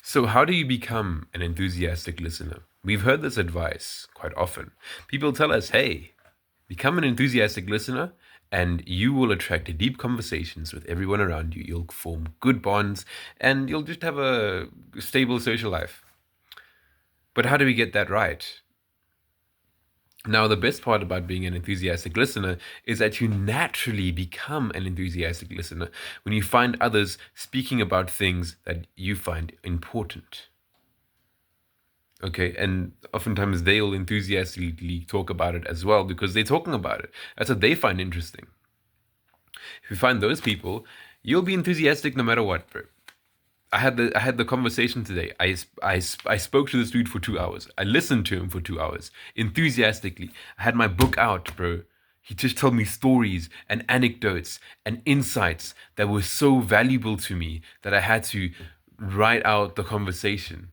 So, how do you become an enthusiastic listener? We've heard this advice quite often. People tell us, hey, become an enthusiastic listener and you will attract deep conversations with everyone around you. You'll form good bonds and you'll just have a stable social life. But how do we get that right? Now, the best part about being an enthusiastic listener is that you naturally become an enthusiastic listener when you find others speaking about things that you find important. Okay, and oftentimes they'll enthusiastically talk about it as well because they're talking about it. That's what they find interesting. If you find those people, you'll be enthusiastic no matter what, bro. I had the conversation today. I spoke to this dude for 2 hours. I listened to him for 2 hours enthusiastically. I had my book out, bro. He just told me stories and anecdotes and insights that were so valuable to me that I had to write out the conversation.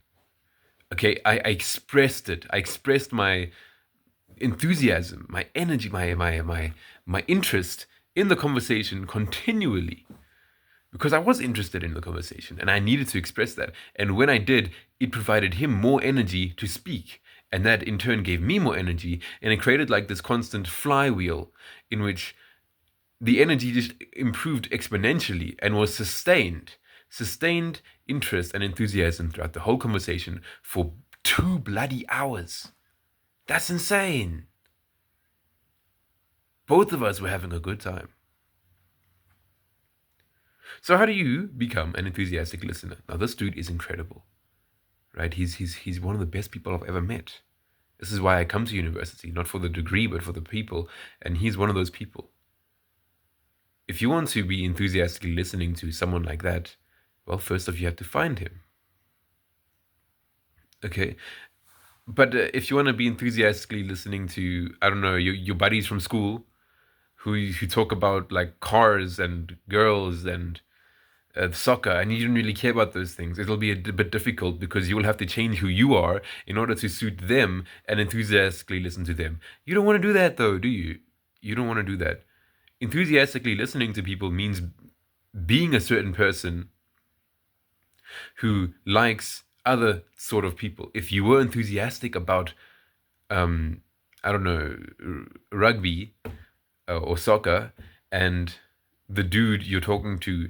Okay, I expressed it. I expressed my enthusiasm, my energy, my interest in the conversation continually because I was interested in the conversation and I needed to express that. And when I did, it provided him more energy to speak. And that in turn gave me more energy. And it created like this constant flywheel in which the energy just improved exponentially and was sustained. Sustained interest and enthusiasm throughout the whole conversation for 2 bloody hours. That's insane. Both of us were having a good time. So how do you become an enthusiastic listener? Now this dude is incredible, right? He's one of the best people I've ever met. This is why I come to university, not for the degree, but for the people. And he's one of those people. If you want to be enthusiastically listening to someone like that, well, first off, you have to find him. Okay. But if you want to be enthusiastically listening to, I don't know, your buddies from school who talk about like cars and girls and soccer, and you don't really care about those things, it'll be a bit difficult because you will have to change who you are in order to suit them and enthusiastically listen to them. You don't want to do that though, do you? You don't want to do that. Enthusiastically listening to people means being a certain person who likes other sort of people. If you were enthusiastic about, I don't know, rugby or soccer, and the dude you're talking to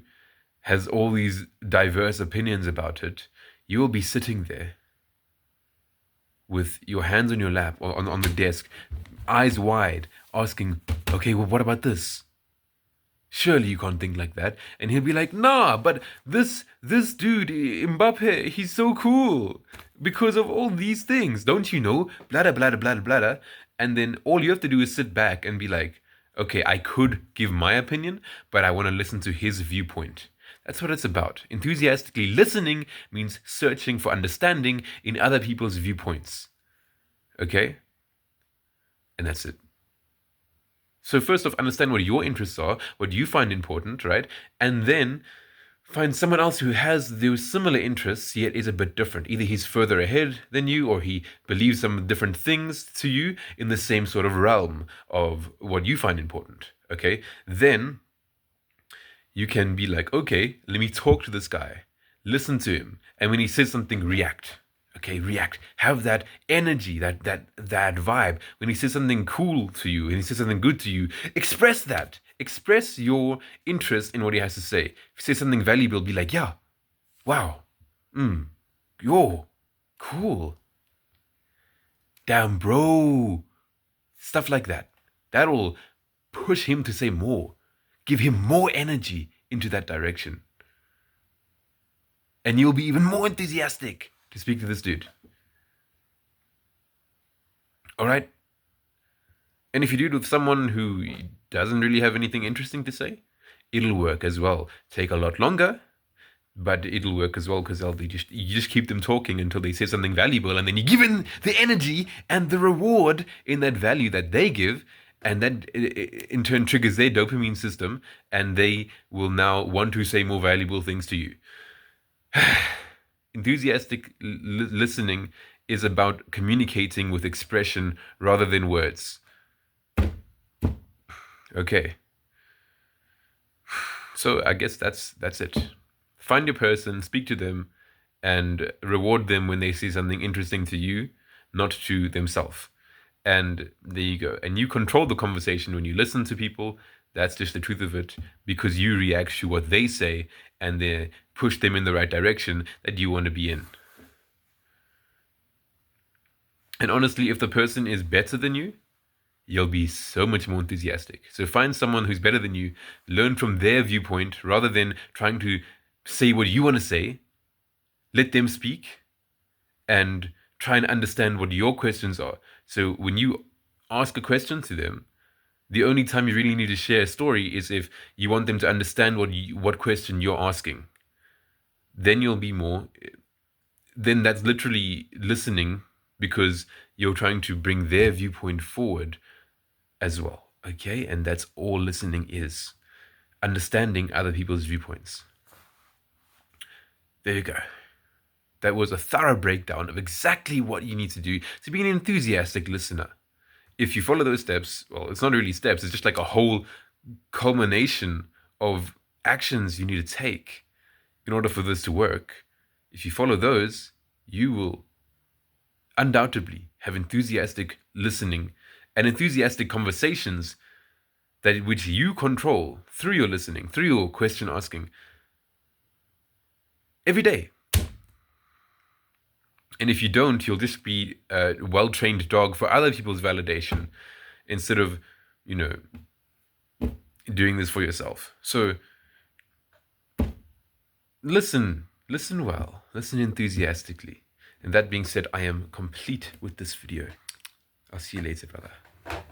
has all these diverse opinions about it, you will be sitting there with your hands on your lap or on the desk, eyes wide, asking, okay, well, what about this? Surely you can't think like that. And he'll be like, nah, but this dude, Mbappe, he's so cool because of all these things. Don't you know? Blah, blah, blah, blah, blah. And then all you have to do is sit back and be like, okay, I could give my opinion, but I want to listen to his viewpoint. That's what it's about. Enthusiastically listening means searching for understanding in other people's viewpoints. Okay? And that's it. So first off, understand what your interests are, what you find important, right? And then find someone else who has those similar interests, yet is a bit different. Either he's further ahead than you, or he believes some different things to you in the same sort of realm of what you find important. Okay? Then you can be like, okay, let me talk to this guy, listen to him, and when he says something, react. Okay, react. Have that energy, that vibe. When he says something cool to you, and he says something good to you, express that. Express your interest in what he has to say. If he says something valuable, be like, yeah, wow, yo, cool, damn, bro. Stuff like that. That'll push him to say more. Give him more energy into that direction. And you'll be even more enthusiastic to speak to this dude. All right? And if you do it with someone who doesn't really have anything interesting to say, it'll work as well. Take a lot longer, but it'll work as well because you just keep them talking until they say something valuable, and then you give in the energy and the reward in that value that they give, and that in turn triggers their dopamine system, and they will now want to say more valuable things to you. Enthusiastic listening is about communicating with expression rather than words. Okay. So I guess that's it. Find your person, speak to them, and reward them when they say something interesting to you, not to themselves. And there you go. And you control the conversation when you listen to people. That's just the truth of it, because you react to what they say and then push them in the right direction that you want to be in. And honestly, if the person is better than you, you'll be so much more enthusiastic. So find someone who's better than you, learn from their viewpoint rather than trying to say what you want to say. Let them speak and try and understand what your questions are. So when you ask a question to them, the only time you really need to share a story is if you want them to understand what question you're asking. Then you'll be more. Then that's literally listening, because you're trying to bring their viewpoint forward as well. Okay, and that's all listening is: understanding other people's viewpoints. There you go. That was a thorough breakdown of exactly what you need to do to be an enthusiastic listener. If you follow those steps, well, it's not really steps, it's just like a whole culmination of actions you need to take in order for this to work. If you follow those, you will undoubtedly have enthusiastic listening and enthusiastic conversations that which you control through your listening, through your question asking every day. And if you don't, you'll just be a well-trained dog for other people's validation instead of, doing this for yourself. So listen well, listen enthusiastically. And that being said, I am complete with this video. I'll see you later, brother.